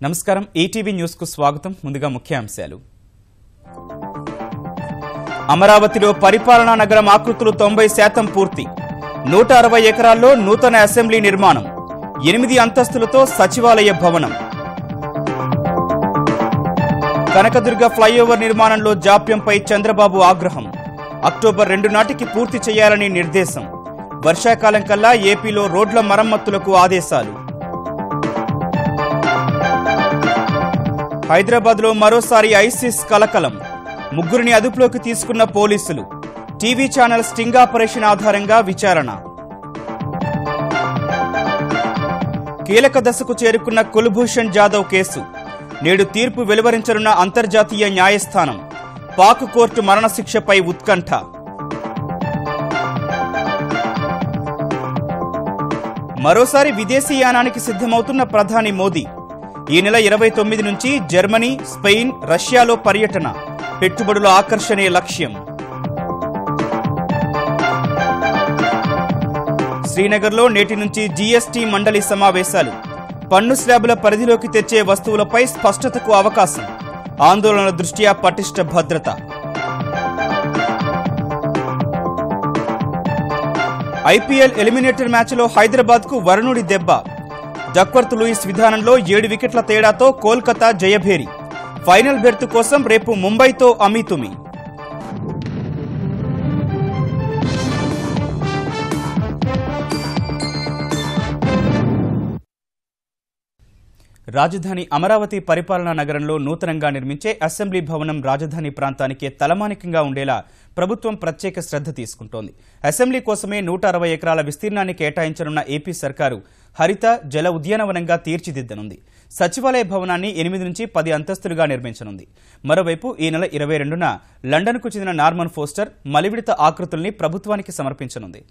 నమస్కారం ETV news కు స్వాగతం. ముందుగా ముఖ్యాంశాలు. అమరావతిలో పరిపాలనా నగరం ఆకృతులు 90% పూర్తి. 160 ఎకరాల్లో నూతన అసెంబ్లీ నిర్మాణం. 8 అంతస్తులతో సచివాలయ భవనం. కనకదుర్గ ఫ్లైఓవర్ నిర్మాణంలో జాప్యంపై చంద్రబాబు ఆగ్రహం. అక్టోబర్ 2 నాటికి పూర్తి చేయాలని నిర్దేశం. వర్షాకాలం కల్లా ఏపీలో రోడ్ల మరమ్మతులకు ఆదేశాలు. హైదరాబాద్లో మరోసారి ఐసిస్ కలకలం. 3 అదుపులోకి తీసుకున్న పోలీసులు. టీవీ ఛానల్ స్టింగ్ ఆపరేషన్ ఆధారంగా విచారణ. కీలక దశకు చేరుకున్న కుల్భూషణ్ జాదవ్ కేసు. నేడు తీర్పు వెలువరించనున్న అంతర్జాతీయ న్యాయస్థానం. పాక్ కోర్టు మరణశిక్షపై ఉత్కంఠ. మరోసారి విదేశీయానానికి సిద్ధమవుతున్న ప్రధాని మోదీ. ఈ నెల 29 నుంచి జర్మనీ, స్పెయిన్, రష్యాలో పర్యటన. పెట్టుబడుల ఆకర్షణే లక్ష్యం. శ్రీనగర్లో నేటి నుంచి జీఎస్టీ మండలి సమావేశాలు. పన్ను స్లాబుల పరిధిలోకి తెచ్చే వస్తువులపై స్పష్టతకు అవకాశం. ఆందోళనల దృష్ట్యా పటిష్ట భద్రత. ఐపీఎల్ ఎలిమినేటర్ మ్యాచ్లో హైదరాబాద్కు వరుణుడి దెబ్బ. డక్వర్త్ లూయిస్ విధానంలో 7 వికెట్ల తేడాతో కోల్కతా జయభేరి. ఫైనల్ బెర్త్ కోసం రేపు ముంబైతో అమీతుమి. రాజధాని అమరావతి పరిపాలనా నగరంలో నూతనంగా నిర్మించే అసెంబ్లీ భవనం రాజధాని ప్రాంతానికే తలమానికంగా ఉండేలా ప్రభుత్వం ప్రత్యేక శ్రద్ధ తీసుకుంటోంది. అసెంబ్లీ కోసమే 160 ఎకరాల విస్తీర్ణాన్ని కేటాయించనున్న ఏపీ సర్కారు హరిత జల ఉద్యానవనంగా తీర్చిదిద్దనుంది. సచివాలయ భవనాన్ని 8 నుంచి 10 అంతస్తులుగా నిర్మించనుంది. మరోవైపు ఈ నెల 22న లండన్కు చెందిన నార్మన్ ఫోస్టర్ మలివిడత ఆకృతుల్ని ప్రభుత్వానికి సమర్పించనుంది.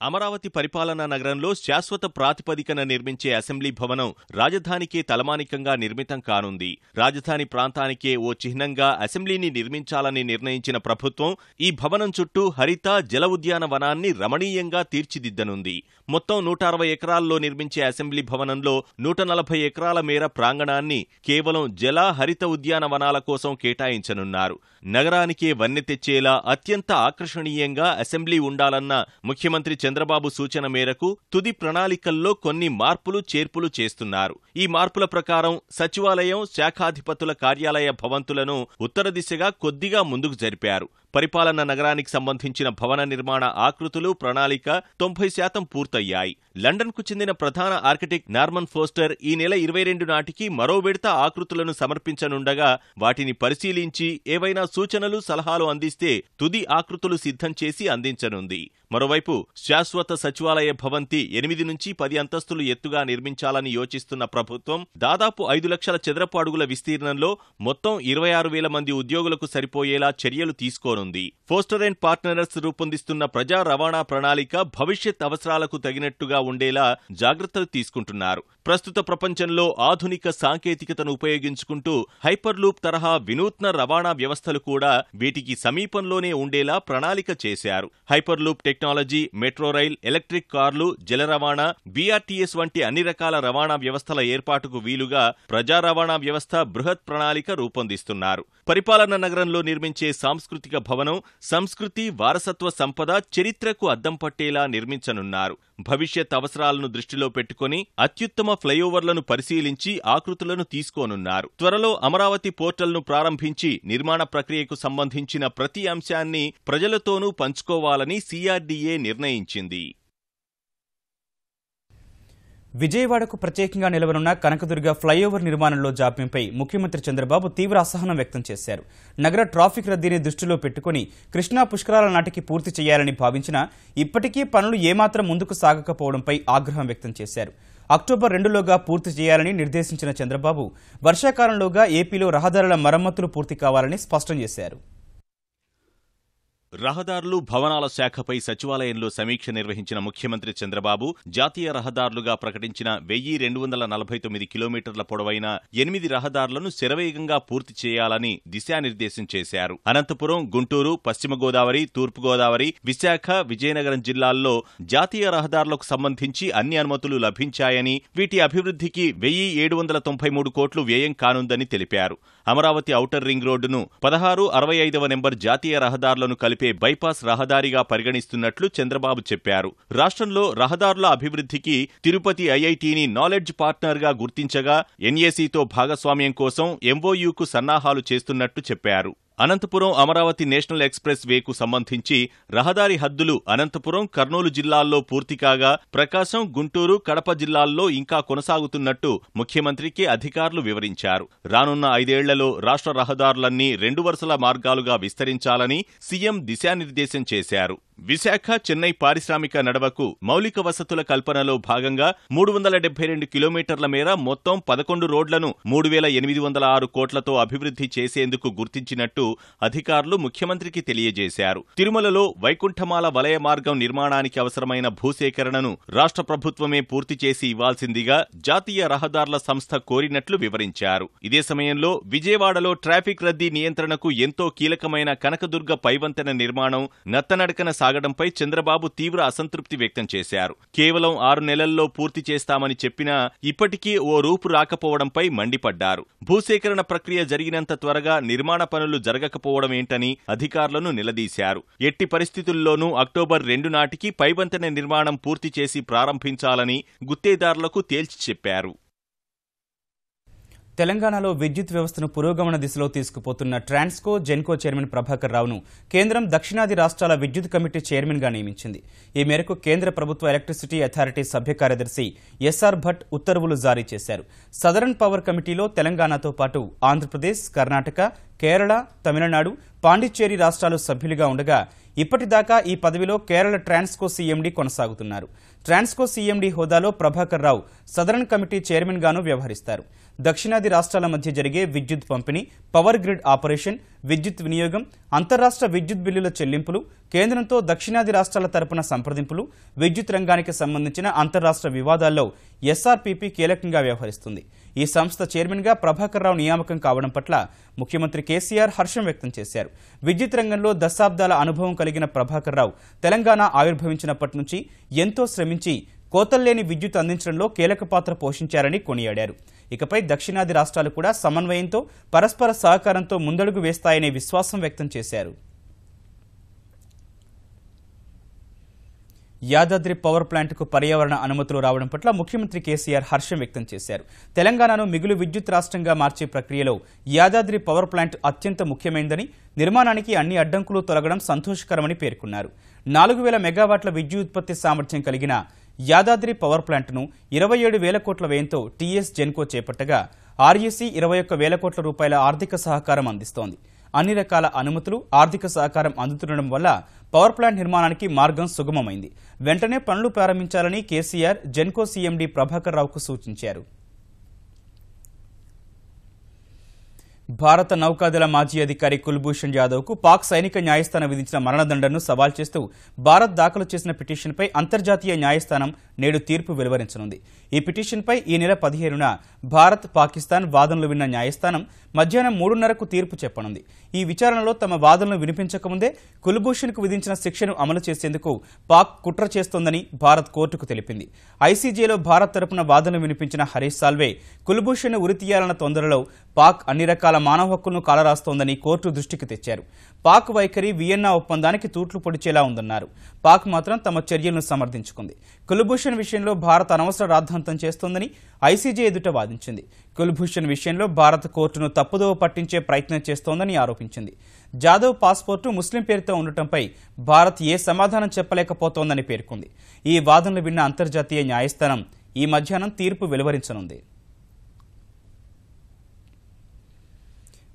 అమరావతి పరిపాలనా నగరంలో శాశ్వత ప్రాతిపదికన నిర్మించే అసెంబ్లీ భవనం రాజధానికే తలమానికంగా నిర్మితం కానుంది. రాజధాని ప్రాంతానికే ఓ చిహ్నంగా అసెంబ్లీని నిర్మించాలని నిర్ణయించిన ప్రభుత్వం ఈ భవనం చుట్టూ హరిత జల ఉద్యానవనాన్ని రమణీయంగా తీర్చిదిద్దనుంది. మొత్తం 160 ఎకరాల్లో నిర్మించే అసెంబ్లీ భవనంలో 140 ఎకరాల మేర ప్రాంగణాన్ని కేవలం జల హరిత ఉద్యానవనాల కోసం కేటాయించనున్నారు. నగరానికే వన్నె తెచ్చేలా అత్యంత ఆకర్షణీయంగా అసెంబ్లీ ఉండాలన్న ముఖ్యమంత్రి చంద్రబాబు సూచన మేరకు తుది ప్రణాళికల్లో కొన్ని మార్పులు చేర్పులు చేస్తున్నారు. ఈ మార్పుల ప్రకారం సచివాలయం, శాఖాధిపతుల కార్యాలయ భవంతులను ఉత్తర దిశగా కొద్దిగా ముందుకు జరిపారు. పరిపాలన నగరానికి సంబంధించిన భవన నిర్మాణ ఆకృతులు, ప్రణాళిక 90% పూర్తయ్యాయి. లండన్కు చెందిన ప్రధాన ఆర్కిటెక్ట్ నార్మన్ ఫోస్టర్ ఈ నెల 22 నాటికి మరో విడత ఆకృతులను సమర్పించనుండగా వాటిని పరిశీలించి ఏవైనా సూచనలు, సలహాలు అందిస్తే తుది ఆకృతులు సిద్ధం చేసి అందించనుంది. మరోవైపు శాశ్వత సచివాలయ భవంతి 8 నుంచి 10 అంతస్తులు ఎత్తుగా నిర్మించాలని యోచిస్తున్న ప్రభుత్వం దాదాపు 5 లక్షల చదరపు అడుగుల విస్తీర్ణంలో మొత్తం 26,000 మంది ఉద్యోగులకు సరిపోయేలా చర్యలు తీసుకోనుంది. ఫోస్టర్ అండ్ పార్ట్నర్స్ రూపొందిస్తున్న ప్రజా రవాణా ప్రణాళిక భవిష్యత్ అవసరాలకు తగినట్టుగా ఉండేలా జాగ్రత్తలు తీసుకుంటున్నారు. ప్రస్తుత ప్రపంచంలో ఆధునిక సాంకేతికతను ఉపయోగించుకుంటూ హైపర్ లూప్ తరహా వినూత్న రవాణా వ్యవస్థలు కూడా వీటికి సమీపంలోనే ఉండేలా ప్రణాళిక చేశారు. Hyper loop technology metro rail, electric కార్లు, జల రవాణా, బీఆర్టీఎస్ వంటి అన్ని రకాల రవాణా వ్యవస్థల ఏర్పాటుకు వీలుగా ప్రజా రవాణా వ్యవస్థ బృహత్ ప్రణాళిక రూపొందిస్తున్నారు. పరిపాలన నగరంలో నిర్మించే సాంస్కృతిక భవనం సంస్కృతి, వారసత్వ సంపద, చరిత్రకు అద్దం పట్టేలా నిర్మించనున్నారు. భవిష్యత్ అవసరాలను దృష్టిలో పెట్టుకుని అత్యుత్తమ ఫ్లైఓవర్లను పరిశీలించి ఆకృతులను తీసుకోనున్నారు. త్వరలో అమరావతి పోర్టల్ను ప్రారంభించి నిర్మాణ ప్రక్రియకు సంబంధించిన ప్రతి అంశాన్ని ప్రజలతోనూ పంచుకోవాలని సిఆర్డీఏ నిర్ణయించింది. విజయవాడకు ప్రత్యేకంగా నిలవనున్న కనకదుర్గ ఫ్లైఓవర్ నిర్మాణంలో జాప్యంపై ముఖ్యమంత్రి చంద్రబాబు తీవ్ర అసహనం వ్యక్తం చేశారు. నగర ట్రాఫిక్ రద్దీని దృష్టిలో పెట్టుకుని కృష్ణా పుష్కరాల నాటికి పూర్తి చేయాలని భావించినా ఇప్పటికీ పనులు ఏమాత్రం ముందుకు సాగకపోవడంపై ఆగ్రహం వ్యక్తం చేశారు. అక్టోబర్ 2లోగా పూర్తి చేయాలని నిర్దేశించిన చంద్రబాబు వర్షాకాలంలోగా ఏపీలో రహదారుల మరమ్మతులు పూర్తి కావాలని స్పష్టం చేశారు. రహదారులు, భవనాల శాఖపై సచివాలయంలో సమీక్ష నిర్వహించిన ముఖ్యమంత్రి చంద్రబాబు జాతీయ రహదారులుగా ప్రకటించిన 1249 కిలోమీటర్ల పొడవైన 8 రహదారులను శరవేగంగా పూర్తి చేయాలని దిశానిర్దేశం చేశారు. అనంతపురం, గుంటూరు, పశ్చిమ గోదావరి, తూర్పు గోదావరి, విశాఖ, విజయనగరం జిల్లాల్లో జాతీయ రహదారులకు సంబంధించి అన్ని అనుమతులు లభించాయని, వీటి అభివృద్ధికి 1793 కోట్లు వ్యయం కానుందని తెలిపారు. అమరావతి ఔటర్ రింగ్ రోడ్డును 1665వ నెంబర్ జాతీయ రహదారులను కలిపే బైపాస్ రహదారిగా పరిగణిస్తున్నట్లు చంద్రబాబు చెప్పారు. రాష్ట్రంలో రహదారుల అభివృద్ధికి తిరుపతి ఐఐటీని నాలెడ్జ్ పార్ట్నర్గా గుర్తించగా ఎన్ఏసీతో భాగస్వామ్యం కోసం ఎంఓయూకు సన్నాహాలు చేస్తున్నట్టు చెప్పారు. అనంతపురం అమరావతి నేషనల్ ఎక్స్ప్రెస్ వేకు సంబంధించి రహదారి హద్దులు అనంతపురం, కర్నూలు జిల్లాల్లో పూర్తికాగా ప్రకాశం, గుంటూరు, కడప జిల్లాల్లో ఇంకా కొనసాగుతున్నట్టు ముఖ్యమంత్రికి అధికారులు వివరించారు. రానున్న 5 ఏళ్లలో రాష్ట్ర రహదారులన్నీ 2 వరుసల మార్గాలుగా విస్తరించాలని సీఎం దిశానిర్దేశం చేశారు. విశాఖ, చెన్నై పారిశ్రామిక నడవకు మౌలిక వసతుల కల్పనలో భాగంగా 372 కిలోమీటర్ల మేర మొత్తం 11 రోడ్లను 3806 కోట్లతో అభివృద్ధి చేసేందుకు గుర్తించినట్టు అధికారులు ముఖ్యమంత్రికి తెలియజేశారు. తిరుమలలో వైకుంఠమాల వలయ మార్గం నిర్మాణానికి అవసరమైన భూసేకరణను రాష్ట్ర ప్రభుత్వమే పూర్తి చేసి ఇవ్వాల్సిందిగా జాతీయ రహదారుల సంస్థ కోరినట్లు వివరించారు. ఇదే సమయంలో విజయవాడలో ట్రాఫిక్ రద్దీ నియంత్రణకు ఎంతో కీలకమైన కనకదుర్గ పైవంతెన నిర్మాణం నత్తనడకన సాగడంపై చంద్రబాబు తీవ్ర అసంతృప్తి వ్యక్తం చేశారు. కేవలం 6 నెలల్లో పూర్తి చేస్తామని చెప్పినా ఇప్పటికీ ఓ రూపు రాకపోవడంపై మండిపడ్డారు. భూసేకరణ ప్రక్రియ జరిగినంత త్వరగా నిర్మాణ పనులు జరగకపోవడమేంటని అధికారులను నిలదీశారు. ఎట్టి పరిస్థితుల్లోనూ అక్టోబర్ 2 నాటికి పైవంతెన నిర్మాణం పూర్తి చేసి ప్రారంభించాలని గుత్తేదారులకు తేల్చి చెప్పారు. తెలంగాణలో విద్యుత్ వ్యవస్థను పురోగమన దిశలో తీసుకుపోతున్న ట్రాన్స్కో, జెన్కో చైర్మన్ ప్రభాకర్ రావును కేంద్రం దక్షిణాది రాష్ట్రాల విద్యుత్ కమిటీ చైర్మన్గా నియమించింది. ఈ మేరకు కేంద్ర ప్రభుత్వ ఎలక్ట్రిసిటీ అథారిటీ సభ్య కార్యదర్శి ఎస్ఆర్ భట్ ఉత్తర్వులు జారీ చేశారు. సదరన్ పవర్ కమిటీలో తెలంగాణతో పాటు ఆంధ్రప్రదేశ్, కర్ణాటక, కేరళ, తమిళనాడు, పాండిచ్చేరి రాష్ట్రాలు సభ్యులుగా ఉండగా ఇప్పటిదాకా ఈ పదవిలో కేరళ ట్రాన్స్కో సీఎండీ కొనసాగుతున్నారు. ట్రాన్స్కో సీఎండీ హోదాలో Prabhakar Rao southern committee chairman గాను వ్యవహరిస్తారు. దక్షిణాది రాష్ట్రాల మధ్య జరిగే విద్యుత్ పంపిణీ, పవర్ గ్రిడ్ ఆపరేషన్, విద్యుత్ వినియోగం, అంతర్రాష్ట్ర విద్యుత్ బిల్లుల చెల్లింపులు, కేంద్రంతో దక్షిణాది రాష్ట్రాల తరపున సంప్రదింపులు, విద్యుత్ రంగానికి సంబంధించిన అంతర్రాష్ట్ర వివాదాల్లో ఎస్ఆర్పీపీ కీలకంగా వ్యవహరిస్తుంది. ఈ సంస్థ చైర్మన్గా ప్రభాకర్ రావు నియామకం కావడం పట్ల ముఖ్యమంత్రి కేసీఆర్ హర్షం వ్యక్తం చేశారు. విద్యుత్ రంగంలో దశాబ్దాల అనుభవం కలిగిన ప్రభాకర్ రావు తెలంగాణ ఆవిర్భవించినప్పటి నుంచి ఎంతో శ్రమించి కోతల్లేని విద్యుత్ అందించడంలో కీలక పాత్ర పోషించారని కొనియాడారు. ఇకపై దక్షిణాది రాష్ట్రాలు కూడా సమన్వయంతో, పరస్పర సహకారంతో ముందడుగు వేస్తాయనే విశ్వాసం వ్యక్తం చేశారు. యాదాద్రి పవర్ ప్లాంట్కు పర్యావరణ అనుమతులు రావడం పట్ల ముఖ్యమంత్రి కేసీఆర్ హర్షం వ్యక్తం చేశారు. తెలంగాణను మిగులు విద్యుత్ రాష్ట్రంగా మార్చే ప్రక్రియలో యాదాద్రి పవర్ ప్లాంట్ అత్యంత ముఖ్యమైనదని, నిర్మాణానికి అన్ని అడ్డంకులు తొలగడం సంతోషకరమని పేర్కొన్నారు. 4000 మెగావాట్ల విద్యుదుత్పత్తి సామర్థ్యం కలిగిన యాదాద్రి పవర్ ప్లాంట్ను 27,000 కోట్ల వ్యయంతో టీఎస్ జెన్కో చేపట్టగా ఆర్ఈసీ 21,000 కోట్ల రూపాయల ఆర్థిక సహకారం అందిస్తోంది. అన్ని రకాల అనుమతులు, ఆర్థిక సహకారం అందుతుండడం వల్ల పవర్ ప్లాంట్ నిర్మాణానికి మార్గం సుగమమైంది. వెంటనే పనులు ప్రారంభించాలని కేసీఆర్ జెన్కో సీఎండీ ప్రభాకర్ రావుకు సూచించారు. భారత నౌకాదళ మాజీ అధికారి కుల్భూషణ్ జాదవ్కు పాక్ సైనిక న్యాయస్థానం విధించిన మరణదండను సవాల్ చేస్తూ భారత్ దాఖలు చేసిన పిటిషన్పై అంతర్జాతీయ న్యాయస్థానం నేడు తీర్పు వెలువరించనుంది. ఈ పిటిషన్పై ఈ నెల 15న భారత్, పాకిస్తాన్ వాదనలు విన్న న్యాయస్థానం మధ్యాహ్నం 3:30కు తీర్పు చెప్పనుంది. ఈ విచారణలో తమ వాదనలు వినిపించకముందే కుల్భూషణ్కు విధించిన శిక్షను అమలు చేసేందుకు పాక్ కుట్ర చేస్తోందని భారత్ కోర్టుకు తెలిపింది. ఐసీజేలో భారత్ తరపున వాదనలు వినిపించిన హరీష్ సాల్వే కుల్భూషణ్ను ఉరితీయాలన్న తొందరలో పాక్ అన్ని రకాల మానవ హక్కులను కాలరాస్తోందని కోర్టు దృష్టికి తెచ్చారు. పాక్ వైఖరి వియన్నా ఒప్పందానికి తూట్లు పొడిచేలా ఉందన్నారు. పాక్ మాత్రం తమ చర్యలను సమర్థించుకుంది. కుల్భూషణ్ విషయంలో భారత్ అనవసర రాద్ధాంతం చేస్తోందని ఐసీజే ఎదుట వాదించింది. కుల్భూషణ్ విషయంలో భారత కోర్టును తప్పుదోవ పట్టించే ప్రయత్నం చేస్తోందని ఆరోపించింది. జాదవ్ పాస్పోర్టు ముస్లిం పేరుతో ఉండటంపై భారత్ ఏ సమాధానం చెప్పలేకపోతోందని పేర్కొంది. ఈ వాదనలు విన్న అంతర్జాతీయ న్యాయస్థానం ఈ మధ్యాహ్నం తీర్పు వెలువరించనుంది.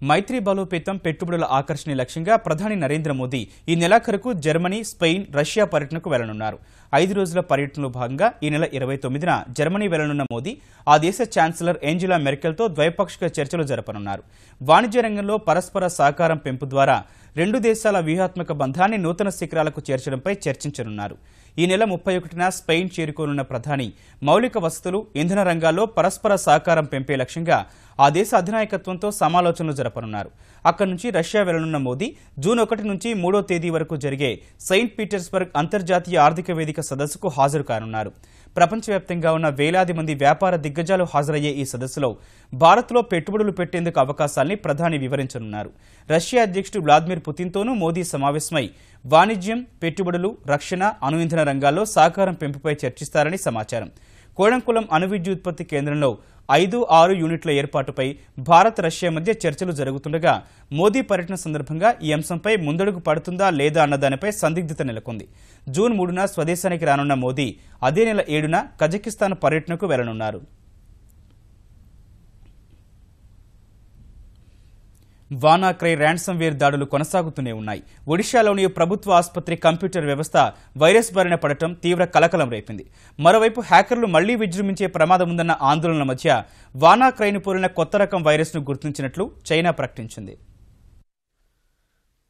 మైత్రి బలోపేతం, పెట్టుబడుల ఆకర్షణ లక్ష్యంగా ప్రధాని నరేంద్ర మోదీ ఈ నెలాఖరుకు జర్మనీ, స్పెయిన్, రష్యా పర్యటనకు వెళ్లనున్నారు. 5 రోజుల పర్యటనలో భాగంగా ఈ నెల 29న జర్మనీ వెళ్లనున్న మోదీ ఆ దేశ ఛాన్సలర్ ఏంజెలా మెర్కెల్తో ద్వైపాక్షిక చర్చలు జరపనున్నారు. వాణిజ్య రంగంలో పరస్పర సహకారం పెంపు ద్వారా రెండు దేశాల వ్యూహాత్మక బంధాన్ని నూతన శిఖరాలకు చేర్చడంపై చర్చించనున్నారు. ఈ నెల 31న స్పెయిన్ చేరుకోనున్న ప్రధాని మౌలిక వసతులు, ఇంధన రంగాల్లో పరస్పర సహకారం పెంపే లక్ష్యంగా ఆ దేశ అధినాయకత్వంతో సమాలోచనలు జరపనున్నారు. అక్కడి నుంచి రష్యా వెళ్లనున్న మోదీ జూన్ 1 నుంచి 3వ తేదీ వరకు జరిగే సెయింట్ పీటర్స్బర్గ్ అంతర్జాతీయ ఆర్థిక వేదిక సదస్సుకు హాజరు కానున్నారు. ప్రపంచవ్యాప్తంగా ఉన్న వేలాది మంది వ్యాపార దిగ్గజాలు హాజరయ్యే ఈ సదస్సులో భారత్లో పెట్టుబడులు పెట్టేందుకు అవకాశాల్ని ప్రధాని వివరించనున్నారు. రష్యా అధ్యక్షుడు వ్లాదిమిర్ పుతిన్తోనూ మోదీ సమావేశమై వాణిజ్యం, పెట్టుబడులు, రక్షణ, అణు ఇంధన రంగాల్లో సహకారం పెంపుపై చర్చిస్తారని సమాచారం. కోడంకులం అణు విద్యుత్పత్తి కేంద్రంలో 5-6 యూనిట్ల ఏర్పాటుపై భారత్, రష్యా మధ్య చర్చలు జరుగుతుండగా మోదీ పర్యటన సందర్భంగా ఈ అంశంపై ముందడుగు పడుతుందా లేదా అన్నదానిపై సందిగ్ధత నెలకొంది. జూన్ 3న స్వదేశానికి రానున్న మోదీ అదే నెల 7న కజకిస్తాన్ పర్యటనకు వెళ్లనున్నారు. వానాక్రై ర్యాన్సమ్వేర్ దాడులు కొనసాగుతూనే ఉన్నాయి. ఒడిశాలోని ప్రభుత్వ ఆసుపత్రి కంప్యూటర్ వ్యవస్థ వైరస్ బారిన పడటం తీవ్ర కలకలం రేపింది. మరోవైపు హ్యాకర్లు మళ్లీ విజృంభించే ప్రమాదం ఉందన్న ఆందోళనల మధ్య వానాక్రైను పోలిన కొత్త రకం వైరస్ను గుర్తించినట్లు చైనా ప్రకటించింది.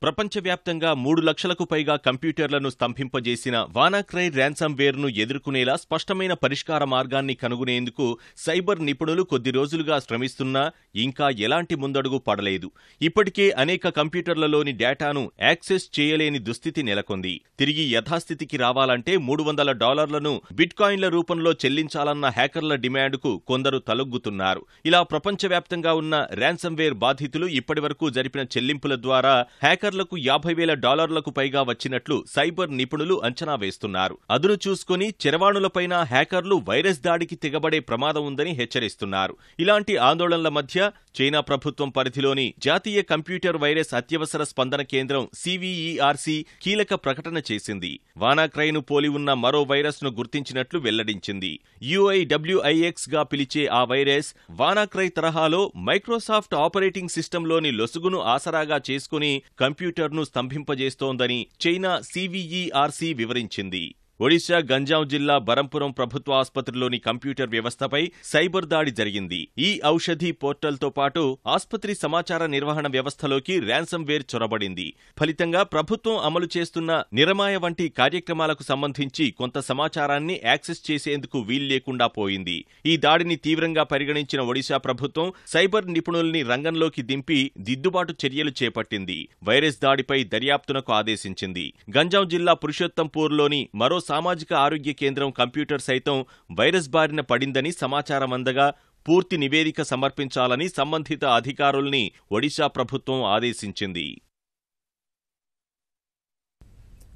ప్రపంచవ్యాప్తంగా 3 లక్షలకు పైగా కంప్యూటర్లను స్తంభింపజేసిన వానాక్రై ర్యాన్సమ్వేర్ను ఎదుర్కొనేలా స్పష్టమైన పరిష్కార మార్గాన్ని కనుగొనేందుకు సైబర్ నిపుణులు కొద్ది రోజులుగా శ్రమిస్తున్నా ఇంకా ఎలాంటి ముందడుగు పడలేదు. ఇప్పటికే అనేక కంప్యూటర్లలోని డేటాను యాక్సెస్ చేయలేని దుస్థితి నెలకొంది. తిరిగి యథాస్థితికి రావాలంటే $300లను బిట్కాయిన్ల రూపంలో చెల్లించాలన్న హ్యాకర్ల డిమాండ్కు కొందరు తలొగ్గుతున్నారు. ఇలా ప్రపంచవ్యాప్తంగా ఉన్న ర్యాన్సమ్వేర్ బాధితులు ఇప్పటివరకు జరిపిన చెల్లింపుల ద్వారా హ్యాకర్లకు $50,000లకు పైగా వచ్చినట్లు సైబర్ నిపుణులు అంచనా వేస్తున్నారు. అదును చూసుకుని చరవాణులపైన హ్యాకర్లు వైరస్ దాడికి తెగబడే ప్రమాదం ఉందని హెచ్చరిస్తున్నారు. ఇలాంటి ఆందోళనల మధ్య చైనా ప్రభుత్వం పరిధిలోని జాతీయ కంప్యూటర్ వైరస్ అత్యవసర స్పందన కేంద్రం CVERC కీలక ప్రకటన చేసింది. వానాక్రైను పోలి ఉన్న మరో వైరస్ను గుర్తించినట్లు వెల్లడించింది. UIWIX గా పిలిచే ఆ వైరస్ వానాక్రై తరహాలో మైక్రోసాఫ్ట్ ఆపరేటింగ్ సిస్టంలోని లొసుగును ఆసరాగా చేసుకుని కంప్యూటర్ను స్తంభింపజేస్తోందని చైనా CVERC వివరించింది. ఒడిశా గంజాం జిల్లా బరంపురం ప్రభుత్వ ఆసుపత్రిలోని కంప్యూటర్ వ్యవస్థపై సైబర్ దాడి జరిగింది. ఈ ఔషధి పోర్టల్తో పాటు ఆసుపత్రి సమాచార నిర్వహణ వ్యవస్థలోకి ర్యాన్సమ్వేర్ చొరబడింది. ఫలితంగా ప్రభుత్వం అమలు చేస్తున్న నిరమాయ వంటి కార్యక్రమాలకు సంబంధించి కొంత సమాచారాన్ని యాక్సెస్ చేసేందుకు వీల్లేకుండా పోయింది. ఈ దాడిని తీవ్రంగా పరిగణించిన ఒడిశా ప్రభుత్వం సైబర్ నిపుణుల్ని రంగంలోకి దింపి దిద్దుబాటు చర్యలు చేపట్టింది. వైరస్ దాడిపై దర్యాప్తునకు ఆదేశించింది. గంజాం జిల్లా పురుషోత్తంపూర్లోని మరో సామాజిక ఆరోగ్య కేంద్రం కంప్యూటర్ సైతం వైరస్ బారిన పడిందని సమాచారం అందగా పూర్తి నివేదిక సమర్పించాలని సంబంధిత అధికారుల్ని ఒడిశా ప్రభుత్వం ఆదేశించింది.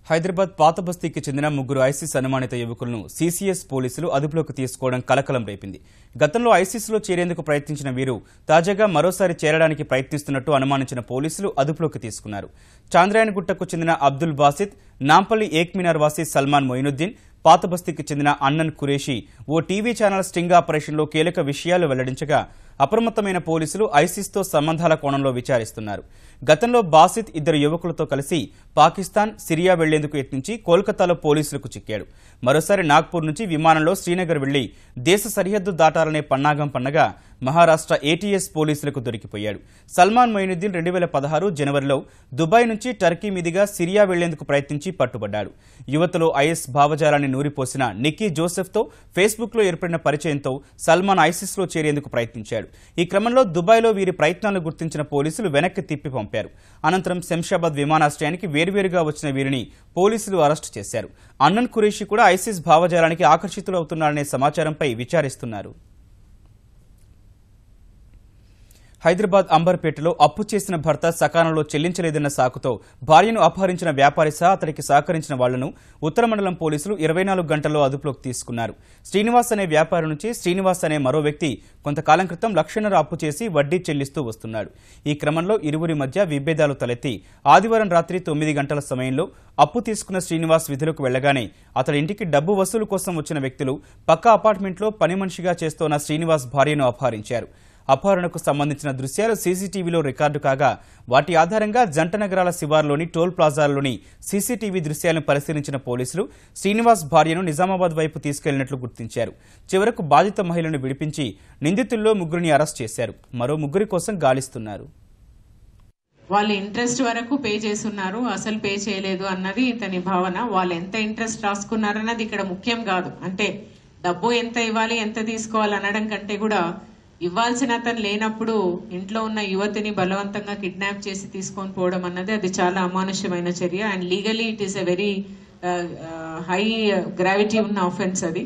హైదరాబాద్ పాత బస్తీకి చెందిన 3 ఐసిస్ అనుమానిత యువకులను CCS పోలీసులు అదుపులోకి తీసుకోవడం కలకలం రేపింది. గతంలో ఐసిస్లో చేరేందుకు ప్రయత్నించిన వీరు తాజాగా మరోసారి చేరడానికి ప్రయత్నిస్తున్నట్టు అనుమానించిన పోలీసులు అదుపులోకి తీసుకున్నారు. చాంద్రాయణగుట్టకు చెందిన అబ్దుల్ బాసిత్, నాంపల్లి ఏక్మినార్ వాసి సల్మాన్ మొయినుద్దీన్, పాత బస్తీకి చెందిన అన్నన్ ఖురేషి ఓ టీవీ ఛానల్ స్టింగ్ ఆపరేషన్లో కీలక విషయాలు వెల్లడించగా అప్రమత్తమైన పోలీసులు ఐసిస్తో సంబంధాల కోణంలో విచారిస్తున్నారు. గతంలో బాసిత్ 2 యువకులతో కలిసి పాకిస్తాన్, సిరియా వెళ్లేందుకు యత్నించి కోల్కతాలో పోలీసులకు చిక్కాడు. మరోసారి నాగ్పూర్ నుంచి విమానంలో శ్రీనగర్ వెళ్లి దేశ సరిహద్దు దాటాలనే పన్నాగం పన్నగా మహారాష్ట్ర ATS పోలీసులకు దొరికిపోయాడు. సల్మాన్ మొయినుద్దీన్ 2016 జనవరిలో దుబాయ్ నుంచి టర్కీ మీదుగా సిరియా వెళ్లేందుకు ప్రయత్నించి పట్టుబడ్డాడు. యువతలో IS భావజాలాన్ని నూరిపోసిన నిక్కీ జోసెఫ్తో ఫేస్బుక్లో ఏర్పడిన పరిచయంతో సల్మాన్ ఐసిస్లో చేరేందుకు ప్రయత్నించాడు. ఈ క్రమంలో దుబాయ్లో వీరి ప్రయత్నాలను గుర్తించిన పోలీసులు వెనక్కి తిప్పి పంపారు. అనంతరం శంషాబాద్ విమానాశ్రయానికి వేర్వేరుగా వచ్చిన వీరిని పోలీసులు అరెస్టు చేశారు. అన్నన్ ఖురేషి కూడా ఐసిస్ భావజాలానికి ఆకర్షితులవుతున్నారనే సమాచారంపై విచారిస్తున్నారు. హైదరాబాద్ అంబర్పేటలో అప్పు చేసిన భర్త సకాలంలో చెల్లించలేదన్న సాకుతో భార్యను అపహరించిన వ్యాపారి సహా అతడికి సహకరించిన వాళ్లను ఉత్తర మండలం పోలీసులు 24 గంటల్లో అదుపులోకి తీసుకున్నారు. శ్రీనివాస్ అనే వ్యాపారి నుంచి శ్రీనివాస్ అనే మరో వ్యక్తి కొంతకాలం క్రితం 1.5 లక్షల అప్పు చేసి వడ్డీ చెల్లిస్తూ వస్తున్నాడు. ఈ క్రమంలో ఇరువురి మధ్య విభేదాలు తలెత్తి ఆదివారం రాత్రి 9 గంటల సమయంలో అప్పు తీసుకున్న శ్రీనివాస్ విధులకు వెళ్లగానే అతడి ఇంటికి డబ్బు వసూలు కోసం వచ్చిన వ్యక్తులు పక్క అపార్ట్మెంట్లో పని మనిషిగా చేస్తోన్న శ్రీనివాస్ భార్యను అపహరించారు. అపహరణకు సంబంధించిన దృశ్యాలు సీసీటీవీలో రికార్డు కాగా వాటి ఆధారంగా జంట నగరాల శివార్లోని టోల్ ప్లాజాల్లోని సీసీటీవీ దృశ్యాలను పరిశీలించిన పోలీసులు శ్రీనివాస్ భార్యను నిజామాబాద్ వైపు తీసుకెళ్లినట్లు గుర్తించారు. చివరకు బాధిత మహిళను విడిపించి నిందితుల్లో ముగ్గురిని అరెస్ట్ చేశారు. మరో ముగ్గురి కోసం గాలిస్తున్నారు. వాళ్ళు ఇంట్రెస్ట్ వరకు పే చేస్తున్నారు, అసలు పే చేయలేదు అన్నది ఇతని భావన. వాళ్ళు ఎంత ఇంట్రెస్ట్ రాసుకున్నారన్నది ఇక్కడ ముఖ్యం కాదు. అంటే డబ్బు ఎంత ఇవ్వాలి, ఎంత తీసుకోవాలి అనడం కంటే కూడా ఇవ్వాల్సిన అతను లేనప్పుడు ఇంట్లో ఉన్న యువతిని బలవంతంగా కిడ్నాప్ చేసి తీసుకొని పోవడం అన్నది అది చాలా అమానుష్యమైన చర్య. And legally it is a very high gravity ఉన్న ఆఫెన్స్ అది.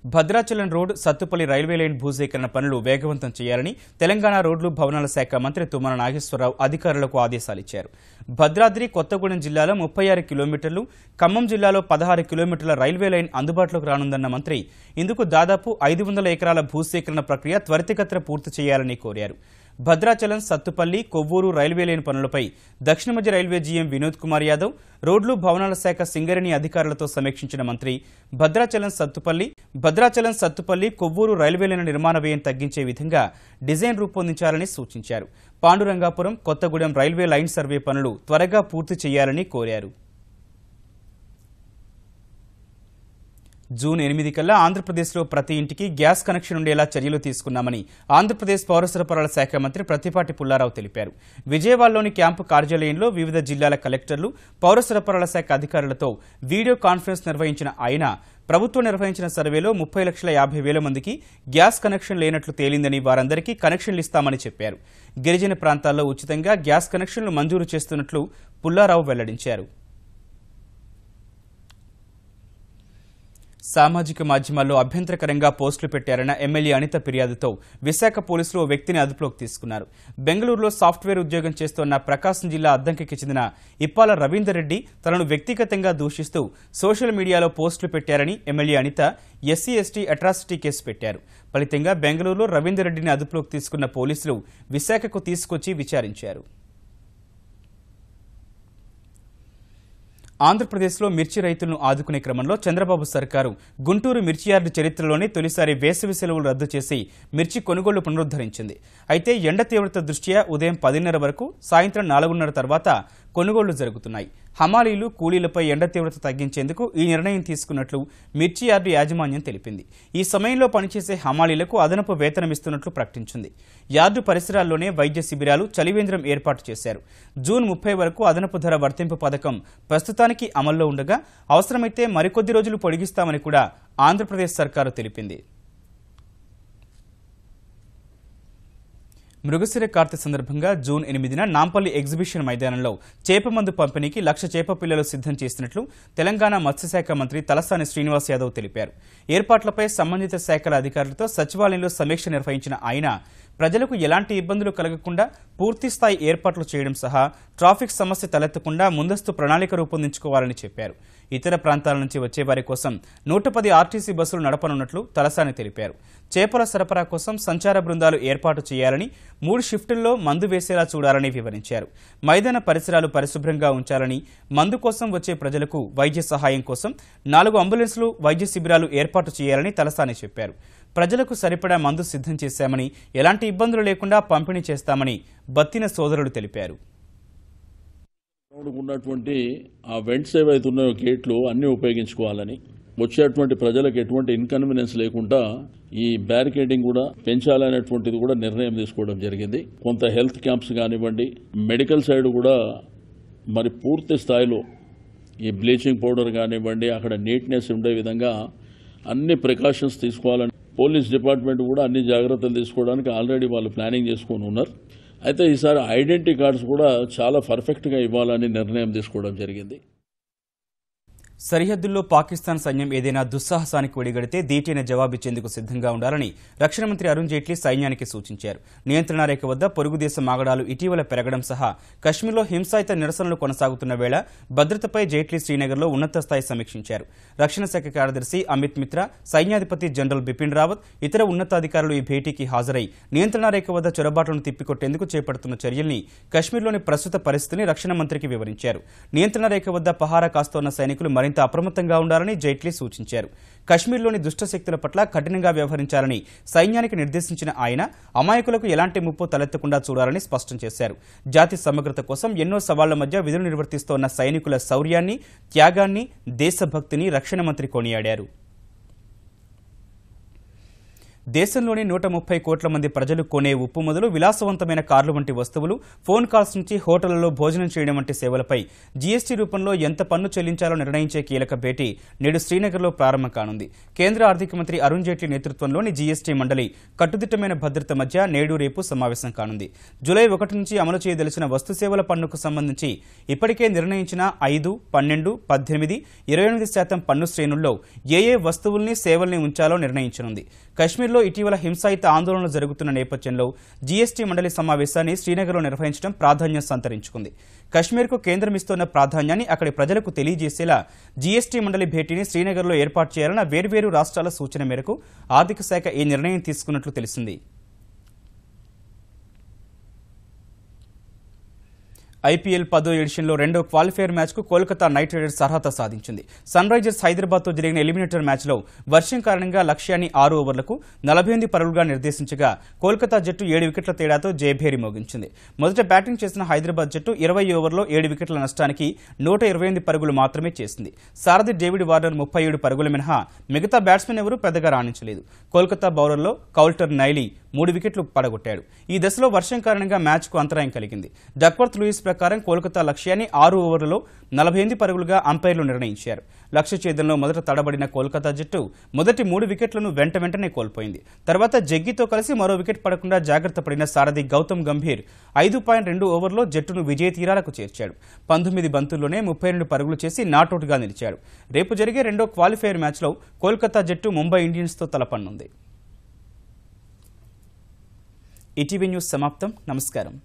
Bhadrachalam road Sathupalli railway line భూసేకరణ పనులు వేగవంతం చేయాలని తెలంగాణ రోడ్లు భవనాల శాఖ మంత్రి తుమ్మల నాగేశ్వరరావు అధికారులకు ఆదేశాలిచ్చారు. భద్రాద్రి కొత్తగూడెం జిల్లాలో 36 కిలోమీటర్లు, ఖమ్మం జిల్లాలో 16 కిలోమీటర్ల రైల్వే లైన్ అందుబాటులోకి రానుందన్న మంత్రి ఇందుకు దాదాపు 500 ఎకరాల భూసేకరణ ప్రక్రియ త్వరితగతిన పూర్తి చేయాలని కోరారు. భద్రాచలం సత్తుపల్లి కొవ్వూరు రైల్వే లైన్ పనులపై దక్షిణ మధ్య రైల్వే జీఎం వినోద్ కుమార్ యాదవ్, రోడ్లు భవనాల శాఖ సింగరేణి అధికారులతో సమీక్షించిన మంత్రి భద్రాచలం సత్తుపల్లి కొవ్వూరు రైల్వే లైన్ నిర్మాణ వ్యయం తగ్గించే విధంగా డిజైన్ రూపొందించాలని సూచించారు. Pandurangapuram Kothagudem railway line survey పనులు త్వరగా పూర్తి చేయాలని కోరారు. జూన్ 8 కల్లా ఆంధ్రప్రదేశ్లో ప్రతి ఇంటికి గ్యాస్ కనెక్షన్ ఉండేలా చర్యలు తీసుకున్నామని ఆంధ్రప్రదేశ్ పౌర సరఫరాల శాఖ మంత్రి ప్రత్తిపాటి పుల్లారావు తెలిపారు. విజయవాడలోని క్యాంపు కార్యాలయంలో వివిధ జిల్లాల కలెక్టర్లు, పౌర సరఫరాల శాఖ అధికారులతో వీడియో కాన్ఫరెన్స్ నిర్వహించిన ఆయన ప్రభుత్వం నిర్వహించిన సర్వేలో 30,50,000 మందికి గ్యాస్ కనెక్షన్ లేనట్లు తేలిందని, వారందరికీ కనెక్షన్లు ఇస్తామని చెప్పారు. గిరిజన ప్రాంతాల్లో ఉచితంగా గ్యాస్ కనెక్షన్లు మంజూరు చేస్తున్నట్లు పుల్లారావు వెల్లడించారు. సామాజిక మాధ్యమాల్లో అభ్యంతరకరంగా పోస్టులు పెట్టారన్న ఎమ్మెల్యే అనిత ఫిర్యాదుతో విశాఖ పోలీసులు ఓ వ్యక్తిని అదుపులోకి తీసుకున్నారు. బెంగళూరులో సాఫ్ట్వేర్ ఉద్యోగం చేస్తోన్న ప్రకాశం జిల్లా అద్దంకికి చెందిన ఇప్పాల రవీందర్ రెడ్డి తనను వ్యక్తిగతంగా దూషిస్తూ సోషల్ మీడియాలో పోస్టులు పెట్టారని MLA Anitha SC ST atrocity case పెట్టారు. ఫలితంగా బెంగళూరులో రవీందర్ రెడ్డిని అదుపులోకి తీసుకున్న పోలీసులు విశాఖకు తీసుకొచ్చి విచారించారు. ఆంధ్రప్రదేశ్లో మిర్చి రైతులను ఆదుకునే క్రమంలో చంద్రబాబు సర్కారు గుంటూరు మిర్చి యార్డు చరిత్రలోనే తొలిసారి వేసవి సెలవులు రద్దు చేసి మిర్చి కొనుగోళ్లు పునరుద్ధరించింది. అయితే ఎండ తీవ్రత దృష్ట్యా ఉదయం 10:30 వరకు, సాయంత్రం 4:30 తర్వాత కొనుగోళ్లు జరుగుతున్నాయి. హమాలీలు, కూలీలపై ఎండ తీవ్రత తగ్గించేందుకు ఈ నిర్ణయం తీసుకున్నట్లు మిర్చి యార్డు యాజమాన్యం తెలిపింది. ఈ సమయంలో పనిచేసే హమాలీలకు అదనపు వేతనమిస్తున్నట్లు ప్రకటించింది. యార్డు పరిసరాల్లోనే వైద్య శిబిరాలు, చలివేంద్రం ఏర్పాటు చేశారు. జూన్ 30 వరకు అదనపు ధర వర్తింపు పథకం ప్రస్తుతానికి అమల్లో ఉండగా అవసరమైతే మరికొద్ది రోజులు పొడిగిస్తామని కూడా ఆంధ్రప్రదేశ్ సర్కారు తెలిపింది. మృగశిర కార్తె సందర్భంగా జూన్ 8న నాంపల్లి ఎగ్జిబిషన్ మైదానంలో చేపమందు పంపిణీకి 1,00,000 చేప పిల్లలు సిద్ధం చేసినట్లు తెలంగాణ మత్స్యశాఖ మంత్రి తలసాని శ్రీనివాస్ యాదవ్ తెలిపారు. ఏర్పాట్లపై సంబంధిత శాఖల అధికారులతో సచివాలయంలో సమీక్ష నిర్వహించిన ఆయన ప్రజలకు ఎలాంటి ఇబ్బందులు కలగకుండా పూర్తిస్థాయి ఏర్పాట్లు చేయడం సహా ట్రాఫిక్ సమస్య తలెత్తకుండా ముందస్తు ప్రణాళిక రూపొందించుకోవాలని చెప్పారు. ఇతర ప్రాంతాల నుంచి వచ్చేవారి కోసం 110 ఆర్టీసీ బస్సులు నడపనున్నట్లు తలసాని తెలిపారు. చేపల సరఫరా కోసం సంచార బృందాలు ఏర్పాటు చేయాలని, 3 షిఫ్టుల్లో మందు వేసేలా చూడాలని వివరించారు. మైదాన పరిసరాలు పరిశుభ్రంగా ఉంచాలని, మందు కోసం వచ్చే ప్రజలకు వైద్య సహాయం కోసం 4 అంబులెన్సులు, వైద్య శిబిరాలు ఏర్పాటు చేయాలని తలసాని చెప్పారు. ప్రజలకు సరిపడా మందు సిద్ధం చేశామని, ఎలాంటి ఇబ్బందులు లేకుండా పంపిణీ చేస్తామని బత్తిన సోదరులు తెలిపారు. ఉన్నటువంటి ఆ వెంట్స్ ఏవైతే ఉన్నాయో గేట్లు అన్నీ ఉపయోగించుకోవాలని, వచ్చేటువంటి ప్రజలకు ఎటువంటి ఇన్కన్వీనియన్స్ లేకుండా ఈ బ్యారికేడింగ్ కూడా పెంచాలనేటువంటిది కూడా నిర్ణయం తీసుకోవడం జరిగింది. కొంత హెల్త్ క్యాంప్స్ కానివ్వండి, మెడికల్ సైడ్ కూడా మరి పూర్తి స్థాయిలో ఈ బ్లీచింగ్ పౌడర్ కానివ్వండి, అక్కడ నీట్నెస్ ఉండే విధంగా అన్ని ప్రికాషన్స్ తీసుకోవాలని పోలీస్ డిపార్ట్మెంట్ కూడా అన్ని జాగ్రత్తలు తీసుకోవడానికి ఆల్రెడీ వాళ్ళు ప్లానింగ్ చేసుకొని ఉన్నారు. అయితే ఈసారి ఐడెంటిటీ కార్డ్స్ కూడా చాలా పర్ఫెక్ట్గా ఇవ్వాలని నిర్ణయం తీసుకోవడం జరిగింది. సరిహద్దుల్లో పాకిస్తాన్ సైన్యం ఏదైనా దుస్సాహసానికి ఒడిగడితే దీటైన జవాబిచ్చేందుకు సిద్ధంగా ఉండాలని రక్షణ మంత్రి అరుణ్ జైట్లీ సైన్యానికి సూచించారు. నియంత్రణ రేఖ వద్ద పొరుగుదేశ ఆగడాలు ఇటీవల పెరగడం సహా కశ్మీర్లో హింసాయుత నిరసనలు కొనసాగుతున్న వేళ భద్రతపై జైట్లీ శ్రీనగర్లో ఉన్నత స్థాయి సమీక్షించారు. రక్షణ శాఖ కార్యదర్శి అమిత్ మిత్రా, సైన్యాధిపతి జనరల్ బిపిన్ రావత్, ఇతర ఉన్నతాధికారులు ఈ భేటీకి హాజరై నియంత్రణ రేఖ వద్ద చొరబాట్లను తిప్పికొట్టేందుకు చేపడుతున్న చర్యల్ని, కశ్మీర్లోని ప్రస్తుత పరిస్థితిని రక్షణ మంత్రికి వివరించారు. నియంత్రణ రేఖ వద్ద పహారా కాస్తోన్న సైనికులు మరింత అప్రమత్తంగా ఉండాలని జైట్లీ సూచించారు. కశ్మీర్లోని దుష్టశక్తుల పట్ల కఠినంగా వ్యవహరించాలని సైన్యానికి నిర్దేశించిన ఆయన అమాయకులకు ఎలాంటి ముప్పు తలెత్తకుండా చూడాలని స్పష్టం చేశారు. జాతి సమగ్రత కోసం ఎన్నో సవాళ్ల మధ్య విధులు నిర్వర్తిస్తోన్న సైనికుల శౌర్యాన్ని, త్యాగాన్ని, దేశభక్తిని రక్షణ మంత్రి కొనియాడారు. దేశంలోని 130 కోట్ల మంది ప్రజలు కొనే ఉప్పు మొదలు విలాసవంతమైన కార్లు వంటి వస్తువులు, ఫోన్ కాల్స్ నుంచి హోటళ్లలో భోజనం చేయడం వంటి సేవలపై జీఎస్టీ రూపంలో ఎంత పన్ను చెల్లించాలో నిర్ణయించే కీలక భేటీ నేడు శ్రీనగర్లో ప్రారంభం కానుంది. కేంద్ర ఆర్థిక మంత్రి అరుణ్ జైట్లీ నేతృత్వంలోని జీఎస్టీ మండలి కట్టుదిట్టమైన భద్రత మధ్య నేడు రేపు సమావేశం కానుంది. జూలై 1 నుంచి అమలు చేయదలిచిన వస్తు సేవల పన్నుకు సంబంధించి ఇప్పటికే నిర్ణయించిన 5, 12, 18, 28% పన్ను శ్రేణుల్లో ఏ వస్తువుల్ని, సేవల్ని ఉంచాలో నిర్ణయించనుంది. కశ్మీర్లో ఇటీవల హింసాయుత ఆందోళనలు జరుగుతున్న నేపథ్యంలో జీఎస్టీ మండలి సమావేశాన్ని శ్రీనగర్లో నిర్వహించడం ప్రాధాన్యం సంతరించుకుంది. కశ్మీర్కు కేంద్రం ఇస్తున్న ప్రాధాన్యాన్ని అక్కడి ప్రజలకు తెలియజేసేలా జీఎస్టీ మండలి భేటీని శ్రీనగర్లో ఏర్పాటు చేయాలన్న వేర్వేరు రాష్ట్రాల సూచన మేరకు ఆర్థిక శాఖ ఈ నిర్ణయం తీసుకున్నట్లు తెలిసింది. ఐపీఎల్ 10వ ఎడిషన్లో రెండో క్వాలిఫైయర్ మ్యాచ్కు కోల్కతా నైట్ రైడర్స్ అర్హత సాధించింది. సన్ రైజర్స్ హైదరాబాద్తో జరిగిన ఎలిమినేటర్ మ్యాచ్లో వర్షం కారణంగా లక్ష్యాన్ని 6 ఓవర్లకు 48 పరుగులుగా నిర్దేశించగా కోల్కతా జట్టు 7 వికెట్ల తేడాతో జయభేరి మోగించింది. మొదట బ్యాటింగ్ చేసిన హైదరాబాద్ జట్టు 20 ఓవర్లో 7 వికెట్ల నష్టానికి 128 పరుగులు మాత్రమే చేసింది. సారథి డేవిడ్ వార్నర్ 37 పరుగుల మినహా మిగతా బ్యాట్స్మెన్ ఎవరూ పెద్దగా రాణించలేదు. కోల్కతా బౌలర్లో కౌల్టర్ నైలీ 3 వికెట్లు పడగొట్టాడు. ఈ దశలో వర్షం కారణంగా మ్యాచ్కు అంతరాయం కలిగింది. డక్వర్త్ లూయిస్ ప్రకారం కోల్కతా లక్ష్యాన్ని 6 ఓవర్లలో 48 పరుగులుగా అంపైర్లు నిర్ణయించారు. లక్ష్య ఛేదంలో మొదట తడబడిన కోల్కతా జట్టు మొదటి 3 వికెట్లను వెంటనే కోల్పోయింది. తర్వాత జగ్గీతో కలిసి మరో వికెట్ పడకుండా జాగ్రత్త పడిన సారథి గౌతమ్ గంభీర్ 5.2 ఓవర్లో జట్టును విజయ తీరాలకు చేర్చాడు. 19 బంతుల్లోనే 32 పరుగులు చేసి నాటౌట్గా నిలిచాడు. రేపు జరిగే రెండో క్వాలిఫైయర్ మ్యాచ్లో కోల్కతా జట్టు ముంబై ఇండియన్స్తో తలపడనుంది. ఈటీవీ న్యూస్ సమాప్తం. నమస్కారం.